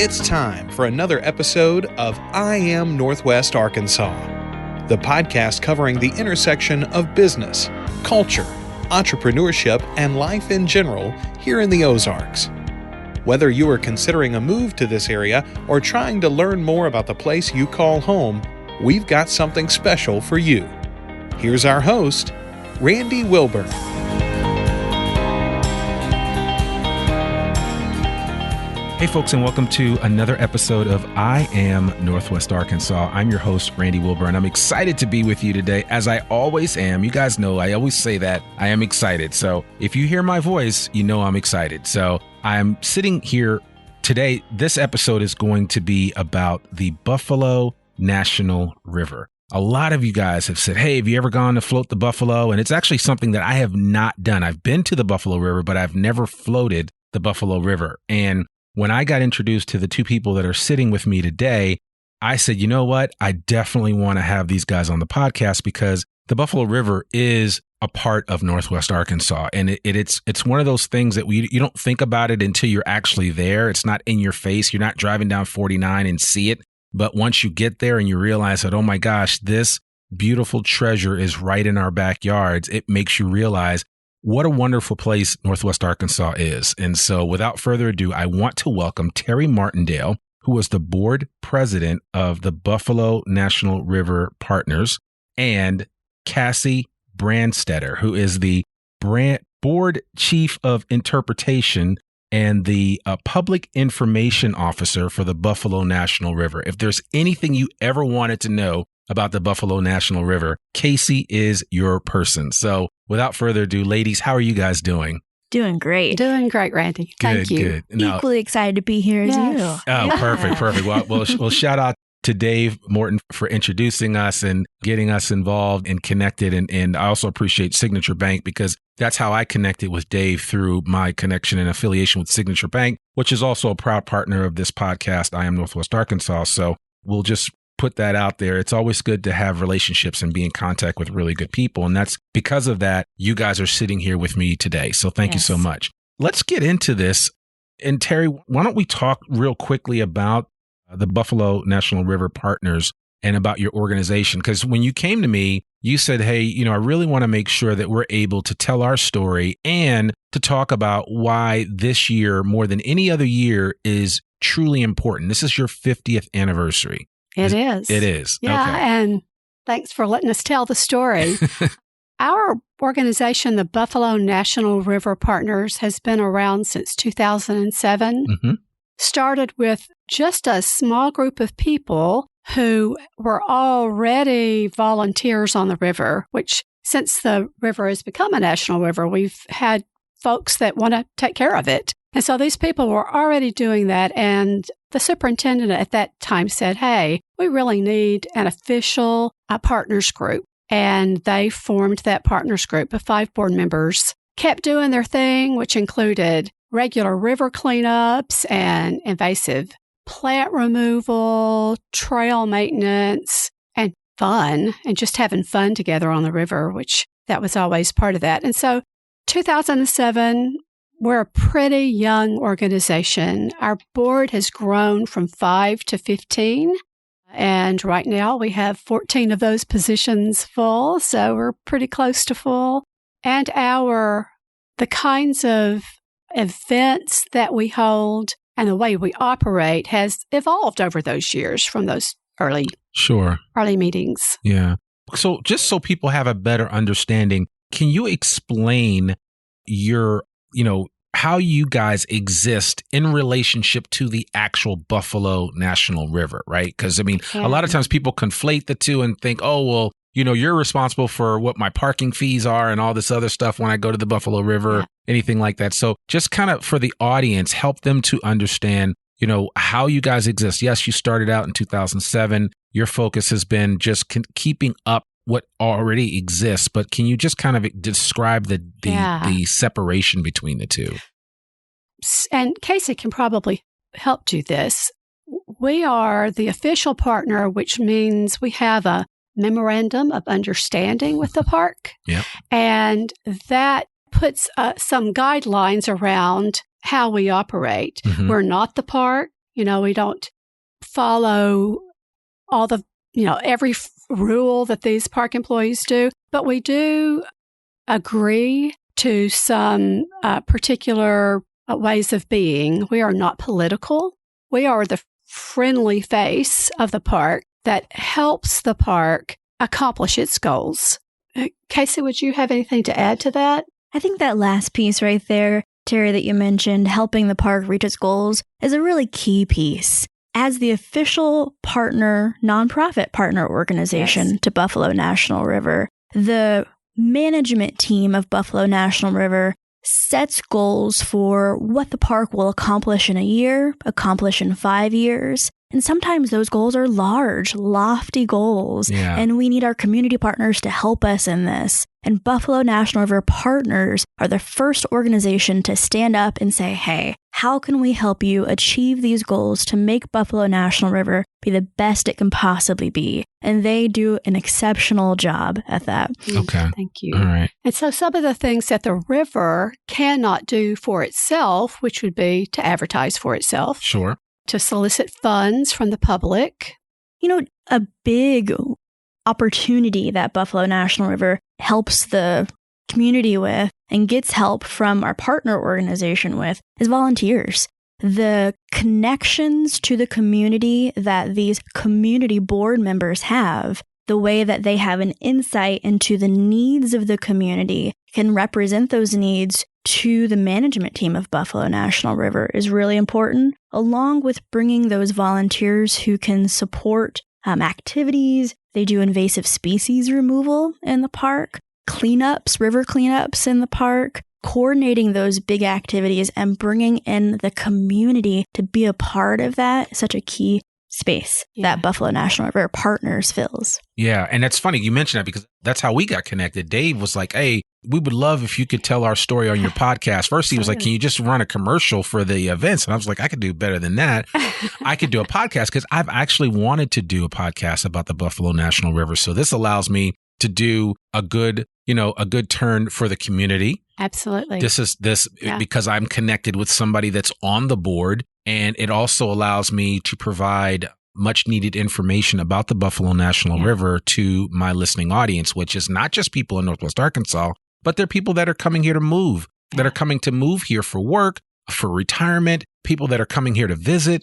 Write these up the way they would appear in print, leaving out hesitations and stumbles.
It's time for another episode of I Am Northwest Arkansas, the podcast covering the intersection of business, culture, entrepreneurship, and life in general here in the Ozarks. Whether you are considering a move to this area or trying to learn more about the place you call home, we've got something special for you. Here's our host, Randy Wilburn. Hey folks, and welcome to another episode of I Am Northwest Arkansas. I'm your host, Randy Wilburn. I'm excited to be with you today, as I always am. You guys know I always say that. I am excited. So if you hear my voice, you know I'm excited. So I'm sitting here today. This episode is going to be about the Buffalo National River. A lot of you guys have said, hey, have you ever gone to float the Buffalo? And it's actually something that I have not done. I've been to the Buffalo River, but I've never floated the Buffalo River. And when I got introduced to the two people that are sitting with me today, I said, you know what? I definitely want to have these guys on the podcast because the Buffalo River is a part of Northwest Arkansas. And it's one of those things that you don't think about it until you're actually there. It's not in your face. You're not driving down 49 and see it. But once you get there and you realize that, oh my gosh, this beautiful treasure is right in our backyards, it makes you realize what a wonderful place Northwest Arkansas is. And so without further ado, I want to welcome Terrie Martindale, who was the board president of the Buffalo National River Partners, and Cassie Branstetter, who is the board chief of interpretation and the public information officer for the Buffalo National River. If there's anything you ever wanted to know about the Buffalo National River, Cassie is your person. So without further ado, ladies, how are you guys doing? Doing great. Doing great, Randy. Thank you. Good. Now, equally excited to be here as you. Oh, perfect. Well, shout out to Dave Morton for introducing us and getting us involved and connected. And I also appreciate Signature Bank because that's how I connected with Dave through my connection and affiliation with Signature Bank, which is also a proud partner of this podcast, I Am Northwest Arkansas. So we'll just put that out there. It's always good to have relationships and be in contact with really good people. And that's because of that, you guys are sitting here with me today. So thank you so much. Let's get into this. And Terrie, why don't we talk real quickly about the Buffalo National River Partners and about your organization? Because when you came to me, you said, hey, I really want to make sure that we're able to tell our story and to talk about why this year, more than any other year, is truly important. This is your 50th anniversary. It is. It is. Yeah, okay. And thanks for letting us tell the story. Our organization, the Buffalo National River Partners, has been around since 2007. Mm-hmm. Started with just a small group of people who were already volunteers on the river, which since the river has become a national river, we've had folks that want to take care of it. And so these people were already doing that. And the superintendent at that time said, hey, we really need an official partners group. And they formed that partners group of 5 board members, kept doing their thing, which included regular river cleanups and invasive plant removal, trail maintenance, and fun, and just having fun together on the river, which that was always part of that. And so 2007, we're a pretty young organization. Our board has grown from 5 to 15. And right now we have 14 of those positions full. So we're pretty close to full. And the kinds of events that we hold and the way we operate has evolved over those years from those early meetings. Yeah. So just so people have a better understanding, can you explain how you guys exist in relationship to the actual Buffalo National River, right? Because, a lot of times people conflate the two and think, oh, well, you're responsible for what my parking fees are and all this other stuff when I go to the Buffalo River, anything like that. So just kind of for the audience, help them to understand, how you guys exist. Yes, you started out in 2007. Your focus has been just keeping up what already exists, but can you just kind of describe the separation between the two? And Casey can probably help do this. We are the official partner, which means we have a memorandum of understanding with the park. Yeah. And that puts some guidelines around how we operate. Mm-hmm. We're not the park. We don't follow all the, every rule that these park employees do, but we do agree to some particular ways of being. We are not political. We are the friendly face of the park that helps the park accomplish its goals. Casey, would you have anything to add to that? I think that last piece right there, Terrie, that you mentioned, helping the park reach its goals, is a really key piece. As the official partner, nonprofit partner organization to Buffalo National River, the management team of Buffalo National River sets goals for what the park will accomplish in a year, accomplish in 5 years. And sometimes those goals are large, lofty goals. Yeah. And we need our community partners to help us in this. And Buffalo National River Partners are the first organization to stand up and say, hey, how can we help you achieve these goals to make Buffalo National River be the best it can possibly be? And they do an exceptional job at that. Okay. Thank you. All right. And so some of the things that the river cannot do for itself, which would be to advertise for itself. Sure. To solicit funds from the public. A big opportunity that Buffalo National River helps the community with and gets help from our partner organization with is volunteers. The connections to the community that these community board members have, the way that they have an insight into the needs of the community, can represent those needs to the management team of Buffalo National River is really important, along with bringing those volunteers who can support activities. They do invasive species removal in the park, cleanups, river cleanups in the park, coordinating those big activities and bringing in the community to be a part of that. Such a key space that Buffalo National River Partners fills. Yeah. And that's funny you mentioned that because that's how we got connected. Dave was like, hey, we would love if you could tell our story on your podcast. First, he was like, can you just run a commercial for the events? And I was like, I could do better than that. I could do a podcast because I've actually wanted to do a podcast about the Buffalo National River. So this allows me to do a good turn for the community. Absolutely. Because I'm connected with somebody that's on the board. And it also allows me to provide much needed information about the Buffalo National River to my listening audience, which is not just people in Northwest Arkansas, but they're people that are coming here to move, that are coming to move here for work, for retirement, people that are coming here to visit.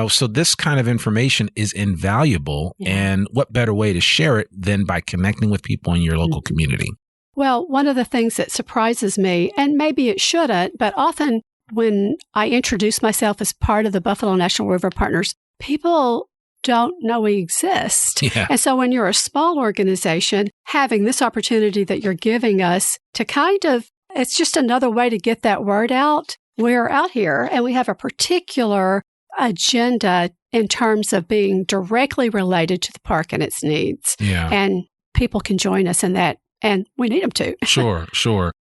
So this kind of information is invaluable. Yeah. And what better way to share it than by connecting with people in your local community? Well, one of the things that surprises me, and maybe it shouldn't, but often when I introduce myself as part of the Buffalo National River Partners, people don't know we exist. Yeah. And so when you're a small organization, having this opportunity that you're giving us to it's just another way to get that word out. We're out here and we have a particular agenda in terms of being directly related to the park and its needs. Yeah. And people can join us in that. And we need them to. Sure.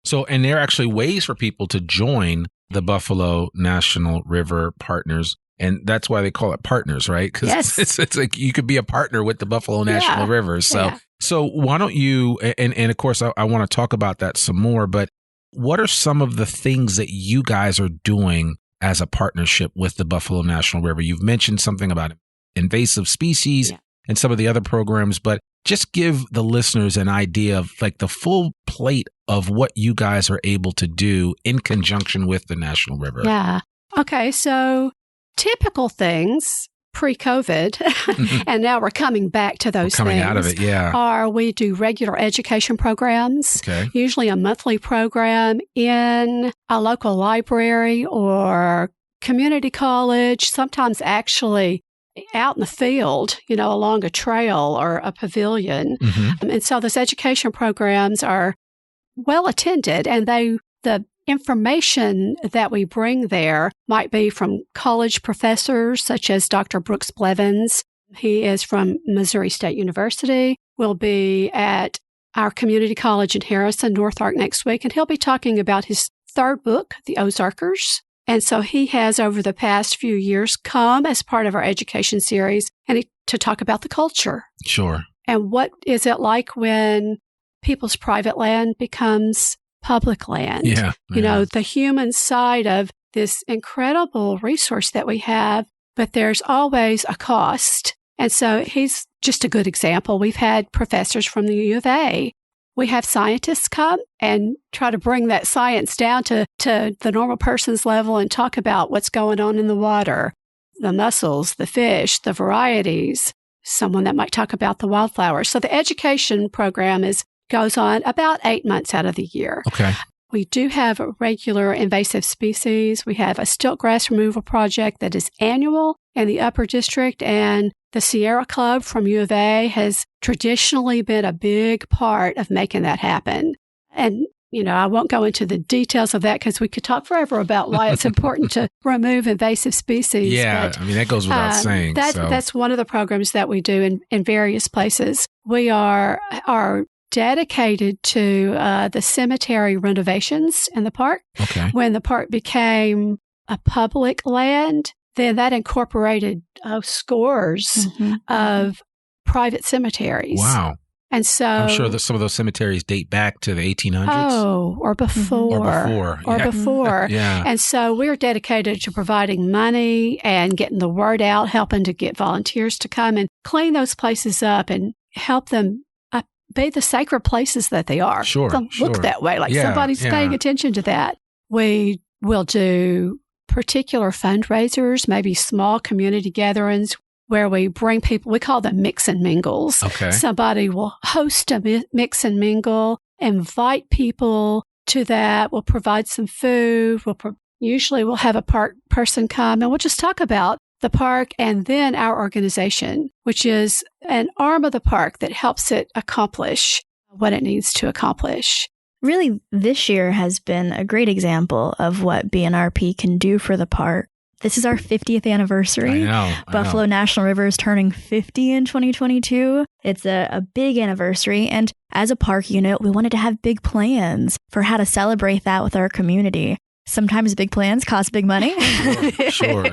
So, and there are actually ways for people to join the Buffalo National River Partners. And that's why they call it partners, right? Because it's like you could be a partner with the Buffalo National River. So why don't you, and of course, I want to talk about that some more, but what are some of the things that you guys are doing as a partnership with the Buffalo National River? You've mentioned something about invasive species and some of the other programs, but just give the listeners an idea of like the full plate of what you guys are able to do in conjunction with the National River. Yeah. Okay. So typical things pre-COVID, and now we're coming back to those coming things. Out of it, we do regular education programs, usually a monthly program in a local library or community college, sometimes actually out in the field, along a trail or a pavilion. Mm-hmm. And so those education programs are well attended, and the information that we bring there might be from college professors such as Dr. Brooks Blevins. He is from Missouri State University. We'll be at our community college in Harrison, North Ark, next week, and he'll be talking about his third book, The Ozarkers. And so he has, over the past few years, come as part of our education series to talk about the culture. Sure. And what is it like when people's private land becomes public land? Yeah. The human side of this incredible resource that we have but there's always a cost. And so he's just a good example. We've had professors from the U of A. We have scientists come and try to bring that science down to the normal person's level and talk about what's going on in the water, the mussels, the fish, the varieties, someone that might talk about the wildflowers. So the education program goes on about 8 months out of the year. Okay. We do have regular invasive species. We have a stilt grass removal project that is annual in the Upper District, and the Sierra Club from U of A has traditionally been a big part of making that happen. And, I won't go into the details of that because we could talk forever about why it's important to remove invasive species. Yeah, but, that goes without saying. That's one of the programs that we do in various places. We are dedicated to the cemetery renovations in the park. Okay. When the park became a public land, then that incorporated scores of private cemeteries. Wow. And so I'm sure that some of those cemeteries date back to the 1800s. Oh, or before. Before. Yeah. And so we're dedicated to providing money and getting the word out, helping to get volunteers to come and clean those places up and help them be the sacred places that they are. Sure. Look that way, like somebody's paying attention to that. We will do particular fundraisers, maybe small community gatherings where we bring people, we call them mix and mingles. Okay. Somebody will host a mix and mingle, invite people to that. We'll provide some food. Usually we'll have a park person come and we'll just talk about the park and then our organization, which is an arm of the park that helps it accomplish what it needs to accomplish. Really, this year has been a great example of what BNRP can do for the park. This is our 50th anniversary. I know. Buffalo National River is turning 50 in 2022. It's a big anniversary. And as a park unit, we wanted to have big plans for how to celebrate that with our community. Sometimes big plans cost big money. Sure.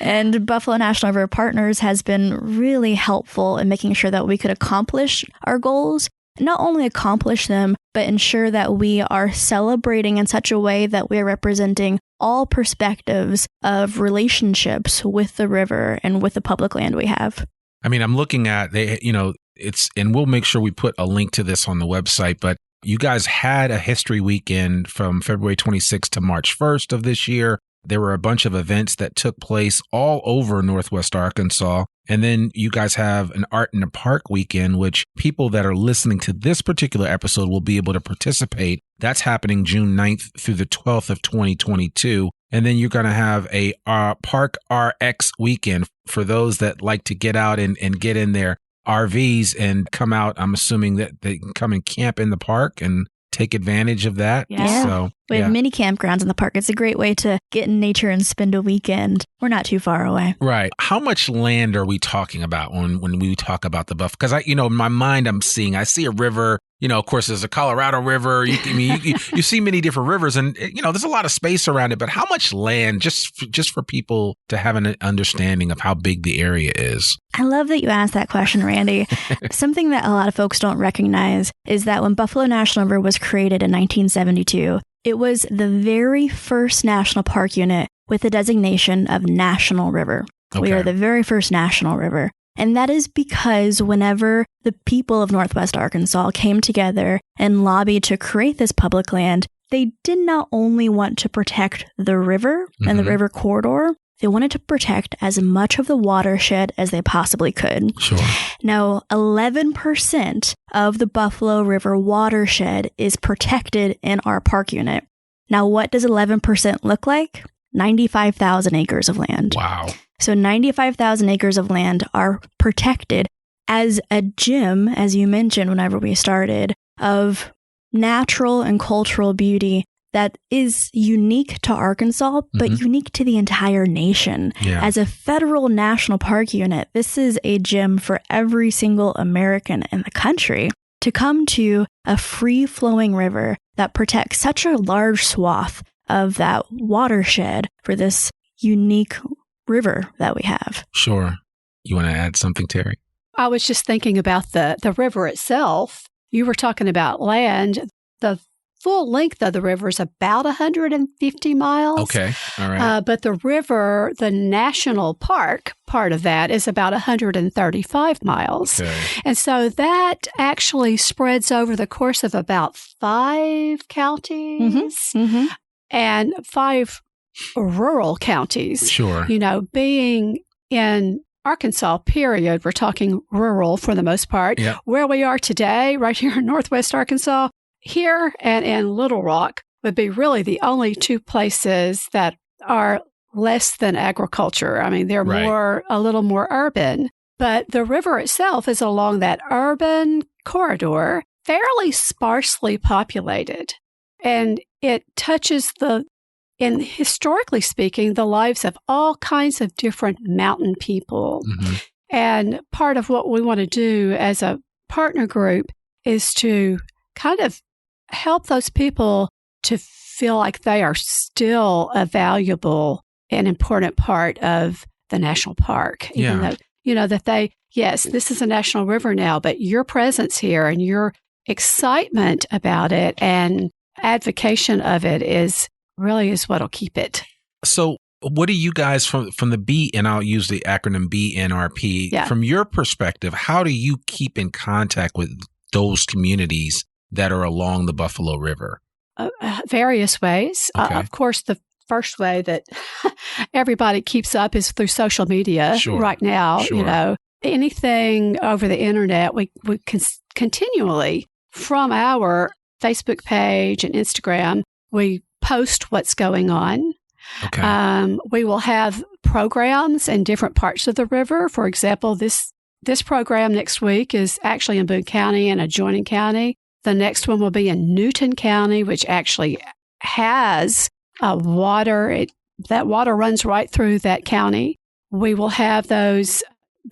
And Buffalo National River Partners has been really helpful in making sure that we could accomplish our goals. Not only accomplish them, but ensure that we are celebrating in such a way that we are representing all perspectives of relationships with the river and with the public land we have. I'm looking at, and we'll make sure we put a link to this on the website, but you guys had a history weekend from February 26th to March 1st of this year. There were a bunch of events that took place all over Northwest Arkansas. And then you guys have an Art in the Park weekend, which people that are listening to this particular episode will be able to participate. That's happening June 9th through the 12th of 2022. And then you're going to have a Park RX weekend for those that like to get out and get in their RVs and come out. I'm assuming that they can come and camp in the park and take advantage of that. Yeah. So, we have many campgrounds in the park. It's a great way to get in nature and spend a weekend. We're not too far away. Right. How much land are we talking about when we talk about the Buff? Because in my mind, I see a river. Of course, there's a Colorado River. You see many different rivers, and there's a lot of space around it. But how much land, just for people to have an understanding of how big the area is? I love that you asked that question, Randy. Something that a lot of folks don't recognize is that when Buffalo National River was created in 1972, it was the very first national park unit with the designation of National River. Okay. We are the very first national river. And that is because whenever the people of Northwest Arkansas came together and lobbied to create this public land, they did not only want to protect the river and the river corridor, they wanted to protect as much of the watershed as they possibly could. Sure. Now, 11% of the Buffalo River watershed is protected in our park unit. Now, what does 11% look like? 95,000 acres of land. Wow. So 95,000 acres of land are protected as a gem, as you mentioned whenever we started, of natural and cultural beauty that is unique to Arkansas, but unique to the entire nation. Yeah. As a federal national park unit, this is a gem for every single American in the country to come to a free-flowing river that protects such a large swath of that watershed for this unique river that we have. Sure. You want to add something, Terrie? I was just thinking about the river itself. You were talking about land. The full length of the river is about 150 miles. Okay. All right. But the river, the national park part of that is about 135 miles. Okay. And so that actually spreads over the course of about 5 counties and 5 rural counties. Sure. Being in Arkansas, period, we're talking rural for the most part. Yep. Where we are today, right here in Northwest Arkansas, here and in Little Rock would be really the only 2 places that are less than agriculture. I mean, they're a little more urban, but the river itself is along that urban corridor, fairly sparsely populated. And it touches historically speaking, the lives of all kinds of different mountain people. Mm-hmm. And part of what we want to do as a partner group is to kind of help those people to feel like they are still a valuable and important part of the national park. Even though, that yes, this is a national river now, but your presence here and your excitement about it and advocation of it is what'll keep it. So what do you guys from the B, and I'll use the acronym BNRP, from your perspective, how do you keep in contact with those communities that are along the Buffalo River? Various ways. Okay. Of course, the first way that everybody keeps up is through social media right now. Sure. Anything over the internet, we continually from our Facebook page and Instagram, we post what's going on. Okay. We will have programs in different parts of the river. For example, this program next week is actually in Boone County and adjoining county. The next one will be in Newton County, which actually has water. That water runs right through that county. We will have those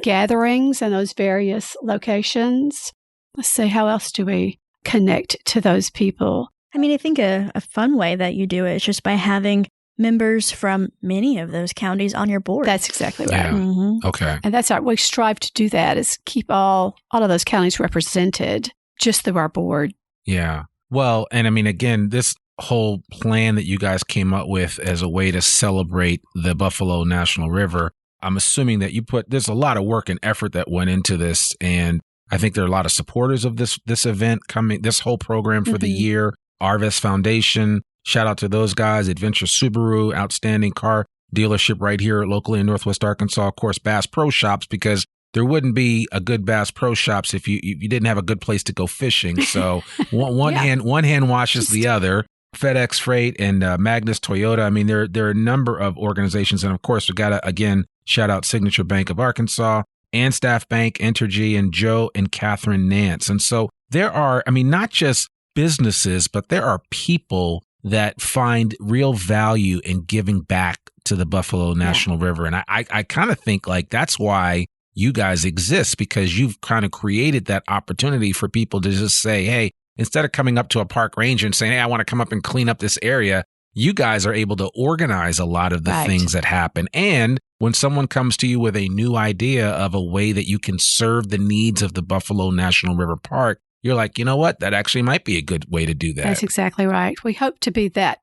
gatherings in those various locations. Let's see, how else do we connect to those people? I mean, I think a fun way that you do it is just by having members from many of those counties on your board. That's exactly right. Yeah. Mm-hmm. Okay. And that's we strive to do that, is keep all of those counties represented just through our board. Yeah. Well, and I mean, again, this whole plan that you guys came up with as a way to celebrate the Buffalo National River, I'm assuming that there's a lot of work and effort that went into this. And I think there are a lot of supporters of this event coming, this whole program for the year. Arvest Foundation, shout out to those guys. Adventure Subaru, outstanding car dealership right here locally in Northwest Arkansas. Of course, Bass Pro Shops, because there wouldn't be a good Bass Pro Shops if you didn't have a good place to go fishing. So one hand washes the other. FedEx Freight and Magnus Toyota. I mean, there are a number of organizations, and of course, we got to again shout out Signature Bank of Arkansas, Anstaff Bank, Entergy, and Joe and Catherine Nance. And so there are, I mean, not just businesses, but there are people that find real value in giving back to the Buffalo National River. And I kind of think like that's why you guys exist, because you've kind of created that opportunity for people to just say, hey, instead of coming up to a park ranger and saying, hey, I want to come up and clean up this area, you guys are able to organize a lot of the things that happen. And when someone comes to you with a new idea of a way that you can serve the needs of the Buffalo National River Park, you're like, you know what? That actually might be a good way to do that. That's exactly right. We hope to be that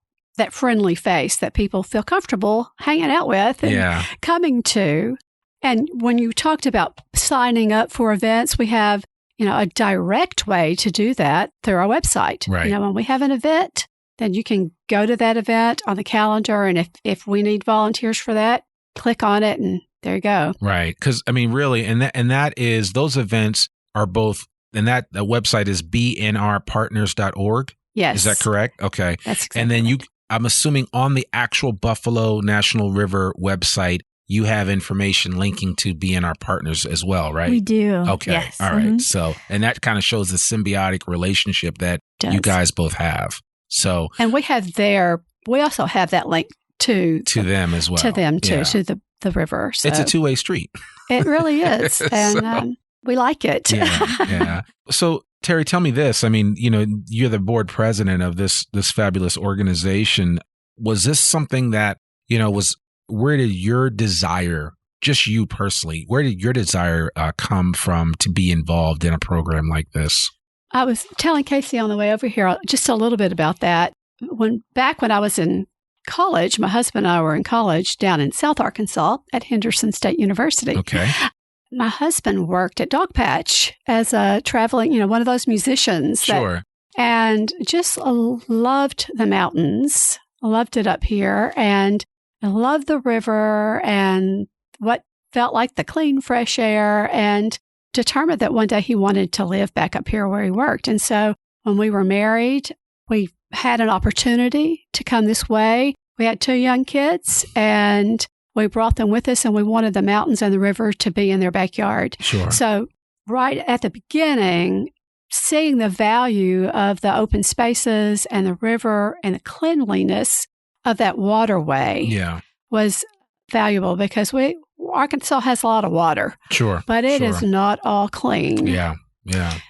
friendly face that people feel comfortable hanging out with and coming to. And when you talked about signing up for events, we have, a direct way to do that through our website. Right. When we have an event, then you can go to that event on the calendar. And if we need volunteers for that, click on it and there you go. Right. Because, I mean, really, and that is, those events are both, and that the website is bnrpartners.org. Yes. Is that correct? Okay. That's exactly And then right. I'm assuming on the actual Buffalo National River website, you have information linking to BNR Partners as well, right? We do. Okay. Yes. All right. So, and that kind of shows the symbiotic relationship that you guys both have. So, and we also have that link to them as well. To them too, to the river. So it's a two-way street. It really is. And we like it. Yeah. So, Terrie, tell me this. I mean, you're the board president of this fabulous organization. Was this something that, where did your desire, just you personally, where did your desire come from to be involved in a program like this? I was telling Casey on the way over here just a little bit about that. Back when I was in college, my husband and I were in college down in South Arkansas at Henderson State University. Okay. My husband worked at Dogpatch as a traveling, one of those musicians. Sure. And just loved the mountains, loved it up here, and I loved the river and what felt like the clean, fresh air, and determined that one day he wanted to live back up here where he worked. And so when we were married, we had an opportunity to come this way. We had 2 young kids, and we brought them with us, and we wanted the mountains and the river to be in their backyard. Sure. So right at the beginning, seeing the value of the open spaces and the river and the cleanliness of that waterway was valuable, because Arkansas has a lot of water. Sure. But it is not all clean. Yeah.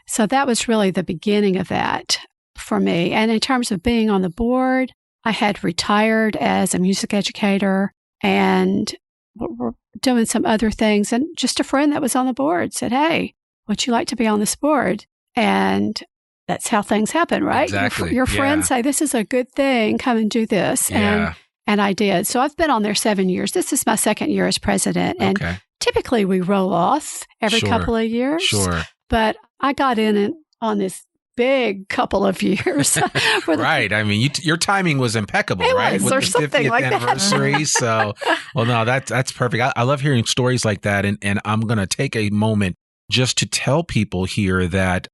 So that was really the beginning of that for me. And in terms of being on the board, I had retired as a music educator and were doing some other things. And just a friend that was on the board said, "Hey, would you like to be on this board?" And that's how things happen, right? Exactly. Your friends say, "This is a good thing. Come and do this." Yeah. And I did. So I've been on there 7 years. This is my second year as president. And typically we roll off every couple of years. Sure. But I got in on this big couple of years. Right. I mean, your timing was impeccable, right? With the 50th like anniversary. That. So, well, no, that's perfect. I love hearing stories like that. And I'm going to take a moment just to tell people here that,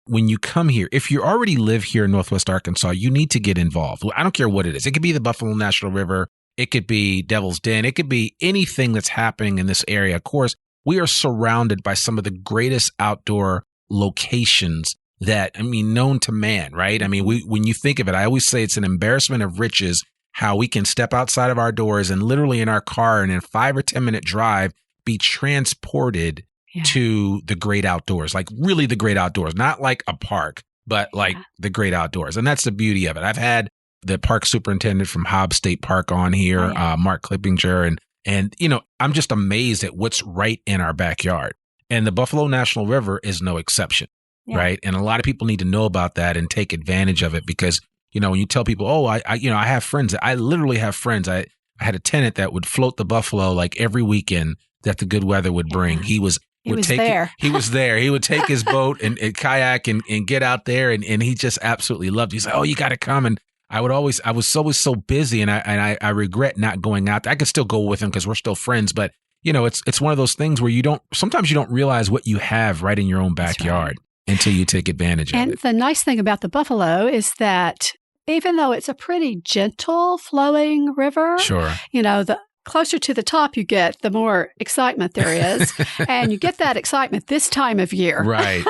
when you come here, if you already live here in Northwest Arkansas, you need to get involved. I don't care what it is. It could be the Buffalo National River. It could be Devil's Den. It could be anything that's happening in this area. Of course, we are surrounded by some of the greatest outdoor locations known to man, right? I mean, when you think of it, I always say it's an embarrassment of riches how we can step outside of our doors and literally in our car and in a 5 or 10 minute drive be transported to the great outdoors, like really the great outdoors, not like a park, but like the great outdoors. And that's the beauty of it. I've had the park superintendent from Hobbs State Park on here, Mark Klippinger, and I'm just amazed at what's right in our backyard. And the Buffalo National River is no exception, right? And a lot of people need to know about that and take advantage of it, because when you tell people, "Oh, I have friends," I literally have friends. I had a tenant that would float the buffalo like every weekend that the good weather would bring. He was there. He was there. He would take his boat and kayak and get out there, and he just absolutely loved it. He's like, "Oh, you got to come." And I was always so busy, and I regret not going out there. I could still go with him because we're still friends, but it's one of those things where sometimes you don't realize what you have right in your own backyard until you take advantage of it. And the nice thing about the buffalo is that even though it's a pretty gentle flowing river, the closer to the top you get, the more excitement there is. And you get that excitement this time of year. Right.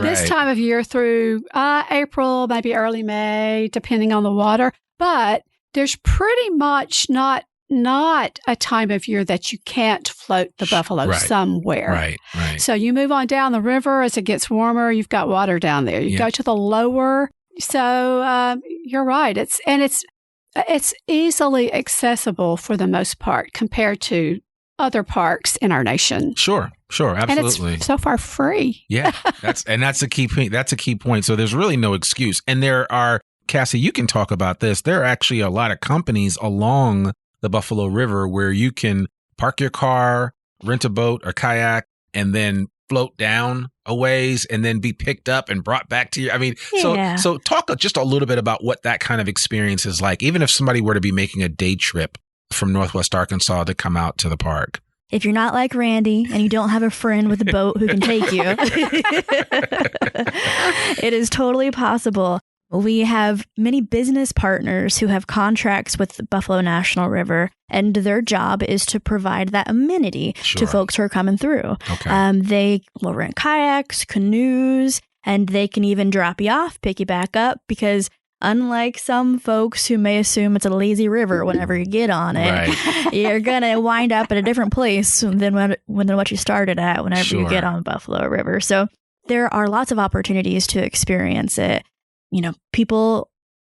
This time of year through April, maybe early May, depending on the water. But there's pretty much not a time of year that you can't float the buffalo somewhere. Right. So you move on down the river as it gets warmer, you've got water down there. You go to the lower. So you're right. It's easily accessible for the most part compared to other parks in our nation. Sure, absolutely. And it's so far free. Yeah, that's a key point. That's a key point. So there's really no excuse. And there are, Cassie, you can talk about this. There are actually a lot of companies along the Buffalo River where you can park your car, rent a boat or kayak, and then float down a ways and then be picked up and brought back to you. I mean, so talk just a little bit about what that kind of experience is like, even if somebody were to be making a day trip from Northwest Arkansas to come out to the park. If you're not like Randy and you don't have a friend with a boat who can take you, it is totally possible. We have many business partners who have contracts with the Buffalo National River, and their job is to provide that amenity to folks who are coming through. Okay. They will rent kayaks, canoes, and they can even drop you off, pick you back up, because unlike some folks who may assume it's a lazy river whenever you get on it, you're going to wind up at a different place than what you started at whenever you get on Buffalo River. So there are lots of opportunities to experience it.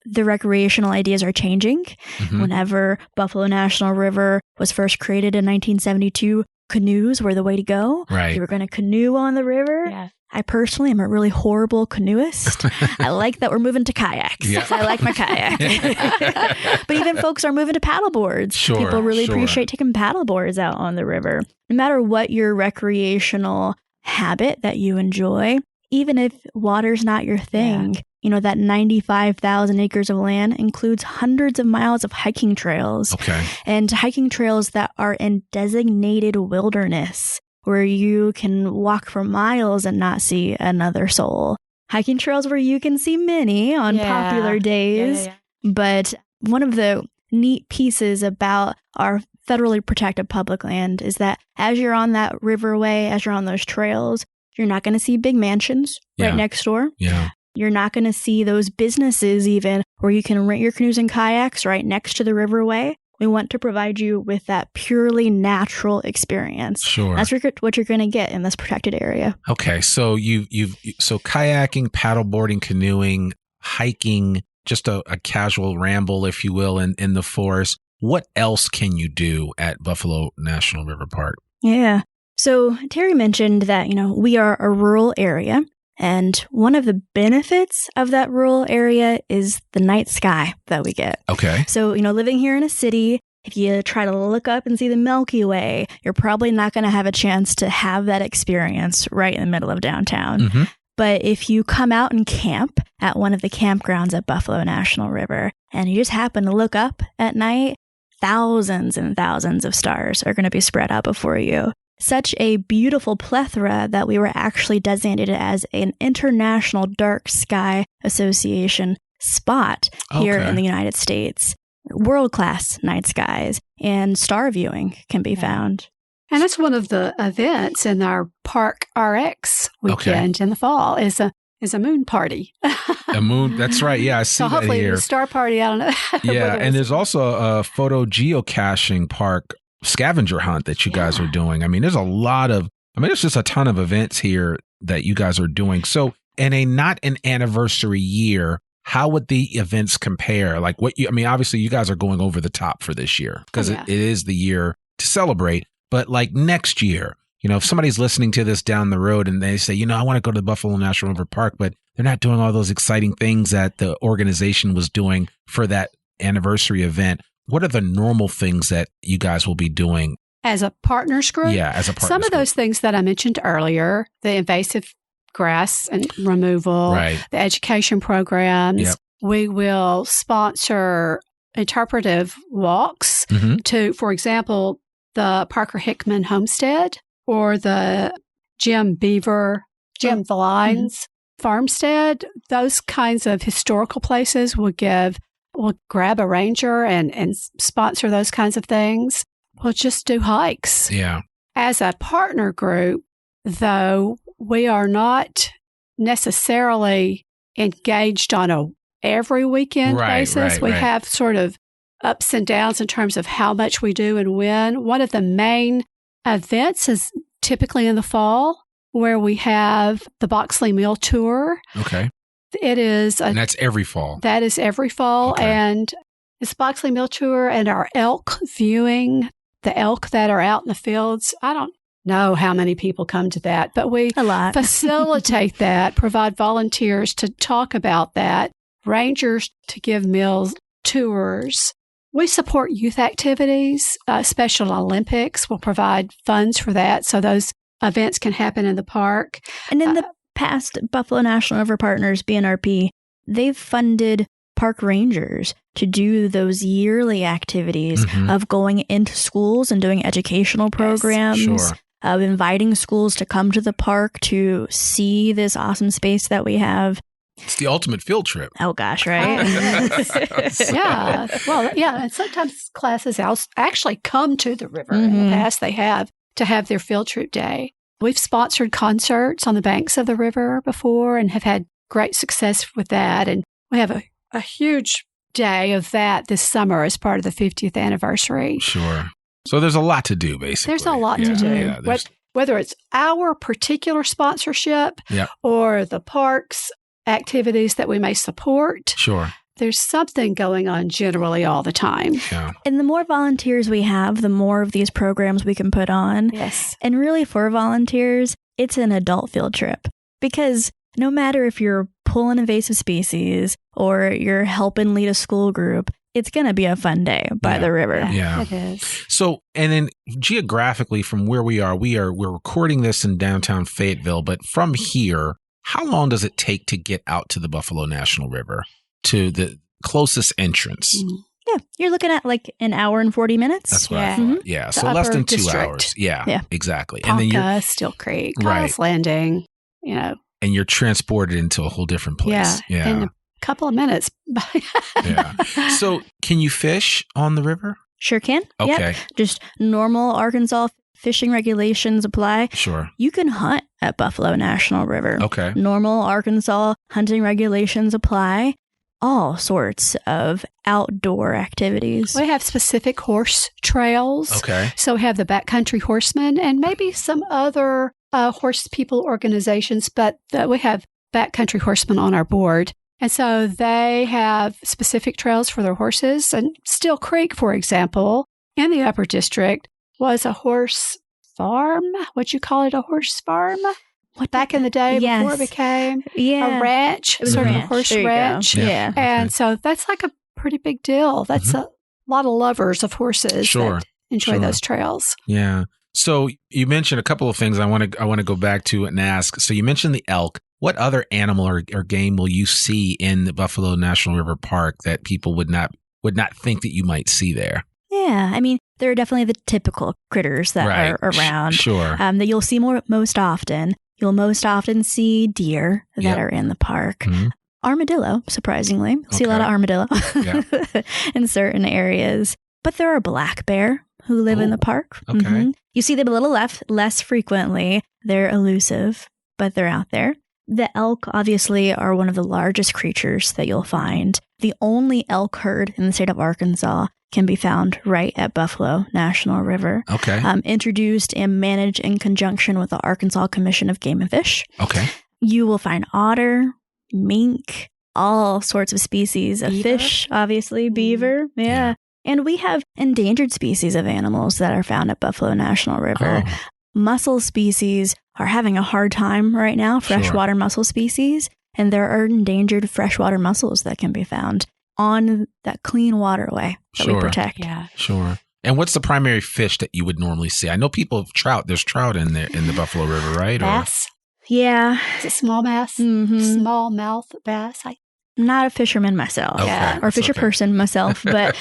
The recreational ideas are changing. Mm-hmm. Whenever Buffalo National River was first created in 1972, canoes were the way to go. Right. You were going to canoe on the river. Yeah. I personally am a really horrible canoeist. I like that we're moving to kayaks. Yeah. I like my kayak. But even folks are moving to paddle boards. Sure, People really sure. appreciate taking paddle boards out on the river. No matter what your recreational habit that you enjoy, even if water's not your thing, you know, that 95,000 acres of land includes hundreds of miles of hiking trails. Okay. And hiking trails that are in designated wilderness, where you can walk for miles and not see another soul. Hiking trails where you can see many on popular days. But one of the neat pieces about our federally protected public land is that as you're on that riverway, as you're on those trails, you're not going to see big mansions right next door. Yeah. You're not going to see those businesses even where you can rent your canoes and kayaks right next to the riverway. We want to provide you with that purely natural experience. Sure. That's what you're going to get in this protected area. Okay. So so kayaking, paddleboarding, canoeing, hiking, just a casual ramble, if you will, in the forest. What else can you do at Buffalo National River Park? Yeah. So Terrie mentioned that, you know, we are a rural area. And one of the benefits of that rural area is the night sky that we get. Okay. So, you know, living here in a city, if you try to look up and see the Milky Way, you're probably not going to have a chance to have that experience right in the middle of downtown. Mm-hmm. But if you come out and camp at one of the campgrounds at Buffalo National River, and you just happen to look up at night, thousands and thousands of stars are going to be spread out before you. Such a beautiful plethora that we were actually designated as an International Dark Sky Association spot here in the United States. World-class night skies and star viewing can be found. And that's one of the events in our Park RX weekend in the fall is a moon party. A moon, that's right. Yeah, I see that here. So hopefully the star party, I don't know. Yeah, and there's also a photo geocaching park scavenger hunt that you guys are doing. I mean, there's just a ton of events here that you guys are doing. So in not an anniversary year, how would the events compare? Like obviously you guys are going over the top for this year because it is the year to celebrate. But like next year, you know, if somebody's listening to this down the road and they say, you know, I want to go to the Buffalo National River Park, but they're not doing all those exciting things that the organization was doing for that anniversary event. What are the normal things that you guys will be doing? As a partners group? Yeah, as a partners Some of group. those things that I mentioned earlier, the invasive grass and removal, the education programs. We will sponsor interpretive walks to, for example, the Parker Hickman Homestead or the Jim the Lines Farmstead. Those kinds of historical places will grab a ranger and sponsor those kinds of things. We'll just do hikes. Yeah. As a partner group, though, we are not necessarily engaged on a every weekend basis. We have sort of ups and downs in terms of how much we do and when. One of the main events is typically in the fall, where we have the Boxley Mill Tour. Okay. It is. And that's every fall. That is every fall. Okay. And it's Boxley Mill Tour and our elk viewing, the elk that are out in the fields. I don't know how many people come to that, but we facilitate that, provide volunteers to talk about that, rangers to give meals, tours. We support youth activities, Special Olympics. We'll provide funds for that so those events can happen in the park. And in the past, Buffalo National River Partners, BNRP, they've funded park rangers to do those yearly activities of going into schools and doing educational programs, of inviting schools to come to the park to see this awesome space that we have. It's the ultimate field trip. Oh, gosh, right? Yeah. Well, yeah. And sometimes classes actually come to the river. In the past, they have to have their field trip day. We've sponsored concerts on the banks of the river before and have had great success with that. And we have a huge day of that this summer as part of the 50th anniversary. Sure. So there's a lot to do, basically. There's a lot to do. Yeah, whether it's our particular sponsorship or the park's activities that we may support. Sure. there's something going on generally all the time. Yeah. And the more volunteers we have, the more of these programs we can put on. Yes. And really, for volunteers, it's an adult field trip. Because no matter if you're pulling invasive species or you're helping lead a school group, it's going to be a fun day by the river. Yeah. It is. So, and then geographically from where we're recording this in downtown Fayetteville, but from here, how long does it take to get out to the Buffalo National River, to the closest entrance? Yeah, you're looking at like an hour and 40 minutes. That's what I thought. Yeah, so less than 2 hours. Yeah, exactly. Ponca, and then you're Steel Creek, Right. Giles Landing, and you're transported into a whole different place. Yeah. In a couple of minutes. Yeah. So, can you fish on the river? Sure can. Okay. Yep. Just normal Arkansas fishing regulations apply. Sure. You can hunt at Buffalo National River. Okay. Normal Arkansas hunting regulations apply. All sorts of outdoor activities. We have specific horse trails. Okay. So we have the Backcountry Horsemen and maybe some other horse people organizations, but we have Backcountry Horsemen on our board. And so they have specific trails for their horses. And Steel Creek, for example, in the Upper District was a horse farm. What'd you call it? A horse farm? Back in the day before it became a ranch, It was sort a of a ranch. horse There you go. ranch. Yeah. And so that's like a pretty big deal. That's a lot of lovers of horses that enjoy those trails. Yeah. So you mentioned a couple of things I want to go back to and ask. So you mentioned the elk. What other animal or game will you see in the Buffalo National River Park that people would not think that you might see there? Yeah, I mean, there are definitely the typical critters that are around. Sure. That you'll see most often. You'll most often see deer that are in the park. Mm-hmm. Armadillo, surprisingly. You'll see a lot of armadillo in certain areas. But there are black bear who live in the park. Okay. Mm-hmm. You see them a little less frequently. They're elusive, but they're out there. The elk, obviously, are one of the largest creatures that you'll find. The only elk herd in the state of Arkansas can be found right at Buffalo National River. Okay. Introduced and managed in conjunction with the Arkansas Commission of Game and Fish. Okay. You will find otter, mink, all sorts of species of fish, obviously, beaver. Yeah. And we have endangered species of animals that are found at Buffalo National River. Oh. Mussel species are having a hard time right now, freshwater mussel species. And there are endangered freshwater mussels that can be found on that clean waterway that we protect. Yeah. Sure. And what's the primary fish that you would normally see? I know people have trout. There's trout in there in the Buffalo River, right? Bass. Yeah. Is it small bass? Mm-hmm. Smallmouth bass? I'm not a fisherman myself. Okay. Or fisher person myself, but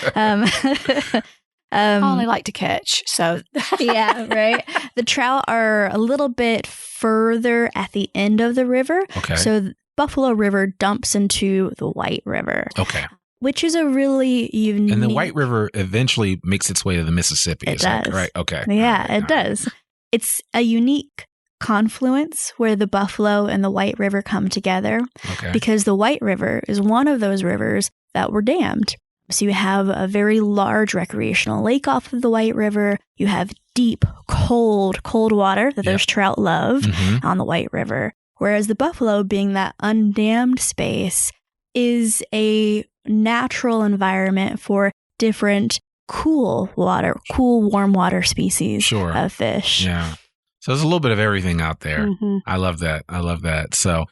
I only like to catch, so yeah, right. The trout are a little bit further at the end of the river. Okay. So Buffalo River dumps into the White River. Okay. Which is a really unique... And the White River eventually makes its way to the Mississippi. It does. Right. Okay. Yeah, right. it does. It's a unique confluence where the Buffalo and the White River come together. Okay. Because the White River is one of those rivers that were dammed. So you have a very large recreational lake off of the White River. You have deep, cold water that those trout love on the White River. Whereas the Buffalo, being that undammed space, is a natural environment for different cool, warm water species of fish. Yeah. So there's a little bit of everything out there. Mm-hmm. I love that. So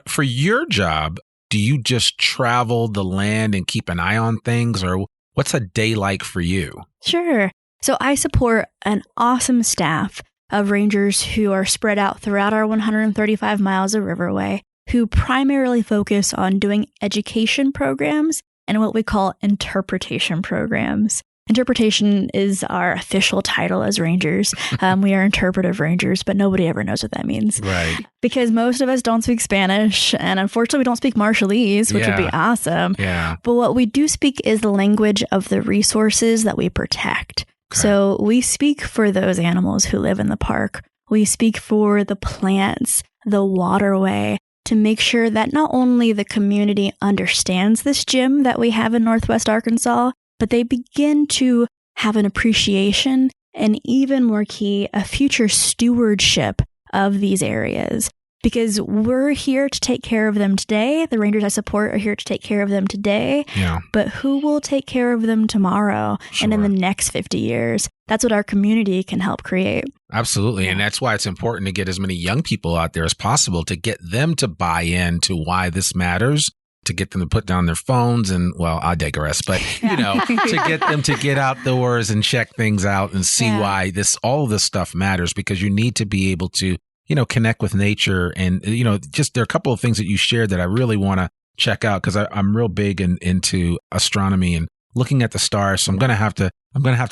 for your job, do you just travel the land and keep an eye on things, or what's a day like for you? Sure. So I support an awesome staff of rangers who are spread out throughout our 135 miles of riverway, who primarily focus on doing education programs and what we call interpretation programs. Interpretation is our official title as rangers. We are interpretive rangers, but nobody ever knows what that means. Right. Because most of us don't speak Spanish, and unfortunately we don't speak Marshallese, which would be awesome. Yeah. But what we do speak is the language of the resources that we protect. Okay. So we speak for those animals who live in the park. We speak for the plants, the waterway, to make sure that not only the community understands this gem that we have in Northwest Arkansas, but they begin to have an appreciation and, even more key, a future stewardship of these areas. because we're here to take care of them today. The rangers I support are here to take care of them today. Yeah. But who will take care of them tomorrow and in the next 50 years? That's what our community can help create. Absolutely. And that's why it's important to get as many young people out there as possible to get them to buy into why this matters, to get them to put down their phones and, well, I digress, but, to get them to get outdoors and check things out and see why all of this stuff matters, because you need to be able to, connect with nature. And, just there are a couple of things that you shared that I really want to check out, because I'm real big into astronomy and looking at the stars. So I'm going to have to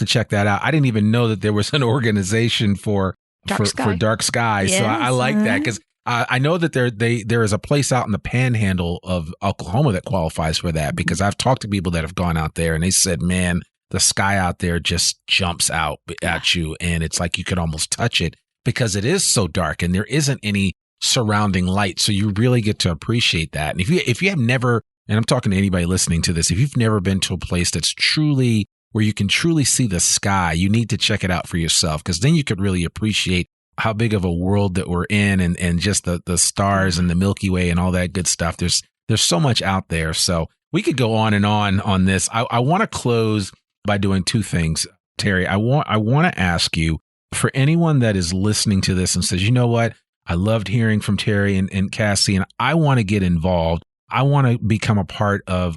check that out. I didn't even know that there was an organization for dark sky. Yes. So I like that, because I know that there is a place out in the panhandle of Oklahoma that qualifies for that, because I've talked to people that have gone out there and they said, man, the sky out there just jumps out at you. And it's like you could almost touch it because it is so dark and there isn't any surrounding light. So you really get to appreciate that. And if you have never, and I'm talking to anybody listening to this, if you've never been to a place that's truly where you can truly see the sky, you need to check it out for yourself, because then you could really appreciate how big of a world that we're in, and just the stars and the Milky Way and all that good stuff. There's so much out there. So we could go on and on this. I want to close by doing two things, Terrie. I want to ask you, for anyone that is listening to this and says, you know what, I loved hearing from Terrie and Cassie, and I want to get involved. I want to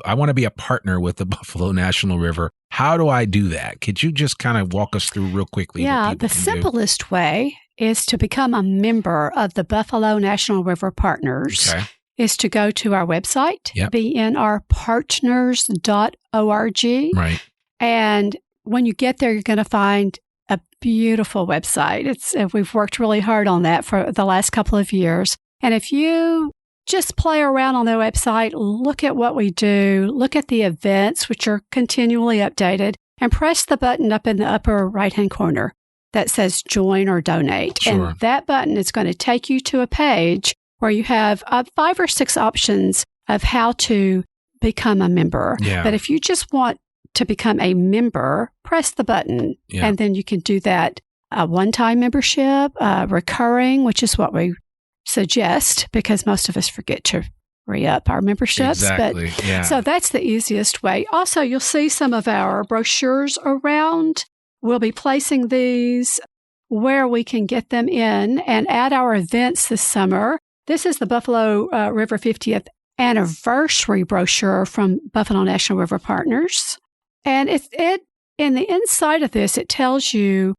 I want to be a partner with the Buffalo National River. How do I do that? Could you just kind of walk us through real quickly? Yeah, the simplest way is to become a member of the Buffalo National River Partners. Okay. Is to go to our website, bnrpartners.org. Right. And when you get there, you're going to find a beautiful website. We've worked really hard on that for the last couple of years. And if you just play around on the website, look at what we do, look at the events, which are continually updated, and press the button up in the upper right-hand corner that says join or donate. Sure. And that button is going to take you to a page where you have 5 or 6 options of how to become a member. Yeah. But if you just want to become a member, press the button, and then you can do that. A one-time membership, recurring, which is what we suggest, because most of us forget to re-up our memberships. Exactly. So that's the easiest way. Also, you'll see some of our brochures around. We'll be placing these where we can get them in, and at our events this summer. This is the Buffalo River 50th anniversary brochure from Buffalo National River Partners. And in the inside of this, it tells you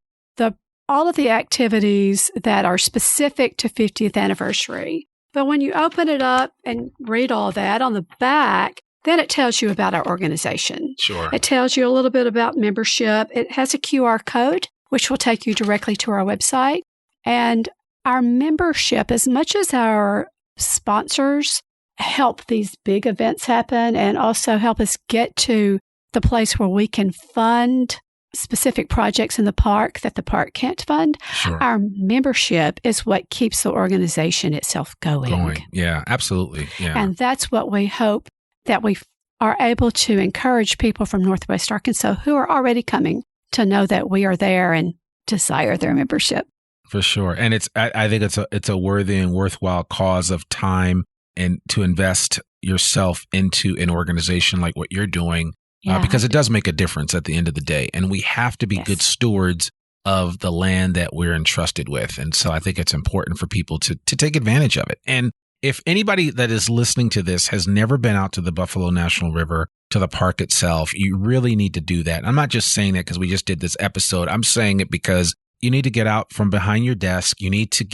all of the activities that are specific to 50th anniversary. But when you open it up and read all that on the back, then it tells you about our organization. Sure. It tells you a little bit about membership. It has a QR code, which will take you directly to our website. And our membership, as much as our sponsors help these big events happen and also help us get to the place where we can fund specific projects in the park that the park can't fund, Sure. Our membership is what keeps the organization itself going. Yeah, absolutely. Yeah. And that's what we hope, that we are able to encourage people from Northwest Arkansas who are already coming to know that we are there and desire their membership. For sure. And I think it's a worthy and worthwhile cause of time, and to invest yourself into an organization like what you're doing, because it does make a difference at the end of the day. And we have to be good stewards of the land that we're entrusted with. And so I think it's important for people to take advantage of it. And if anybody that is listening to this has never been out to the Buffalo National River, to the park itself, you really need to do that. I'm not just saying that because we just did this episode. I'm saying it because you need to get out from behind your desk. You need to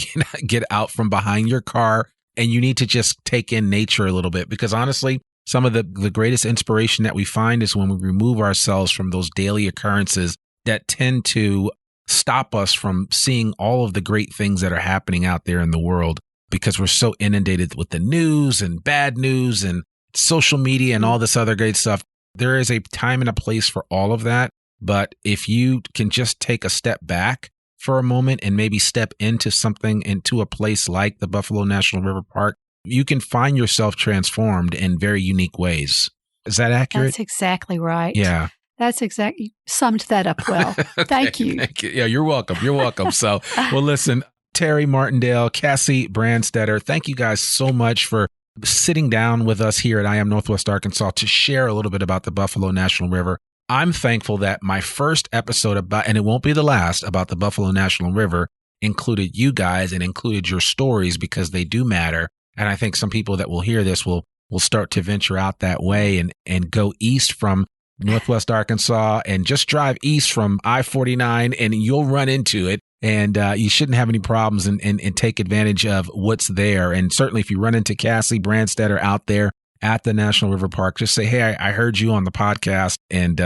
get out from behind your car, and you need to just take in nature a little bit, because honestly, some of the greatest inspiration that we find is when we remove ourselves from those daily occurrences that tend to stop us from seeing all of the great things that are happening out there in the world, because we're so inundated with the news and bad news and social media and all this other great stuff. There is a time and a place for all of that. But if you can just take a step back for a moment and maybe step into a place like the Buffalo National River Park, you can find yourself transformed in very unique ways. Is that accurate? That's exactly right. Yeah. That's exactly, summed that up well. Okay, Thank you. Thank you. Yeah, you're welcome. You're welcome. So, well, listen, Terrie Martindale, Cassie Branstetter, thank you guys so much for sitting down with us here at I Am Northwest Arkansas to share a little bit about the Buffalo National River. I'm thankful that my first episode about, and it won't be the last, about the Buffalo National River included you guys and included your stories because they do matter. And I think some people that will hear this will start to venture out that way and go east from Northwest Arkansas and just drive east from I-49 and you'll run into it. And you shouldn't have any problems and take advantage of what's there. And certainly if you run into Cassie Branstetter out there at the National River Park, just say, hey, I heard you on the podcast and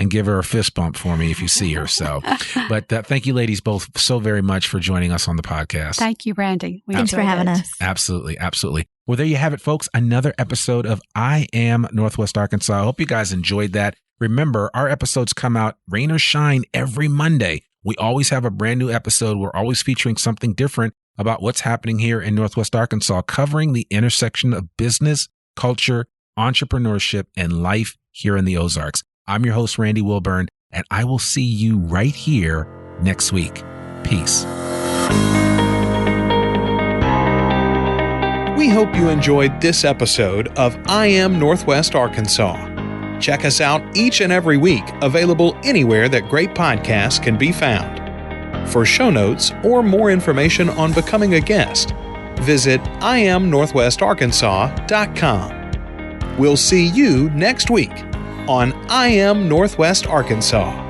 give her a fist bump for me if you see her. So, but thank you ladies both so very much for joining us on the podcast. Thank you, Randy. Thanks for having us. Absolutely. Absolutely. Well, there you have it, folks. Another episode of I Am Northwest Arkansas. I hope you guys enjoyed that. Remember, our episodes come out rain or shine every Monday. We always have a brand new episode. We're always featuring something different about what's happening here in Northwest Arkansas, covering the intersection of business, culture, entrepreneurship, and life here in the Ozarks. I'm your host, Randy Wilburn, and I will see you right here next week. Peace. We hope you enjoyed this episode of I Am Northwest Arkansas. Check us out each and every week, available anywhere that great podcasts can be found. For show notes or more information on becoming a guest, visit iamnorthwestarkansas.com. We'll see you next week on I Am Northwest Arkansas.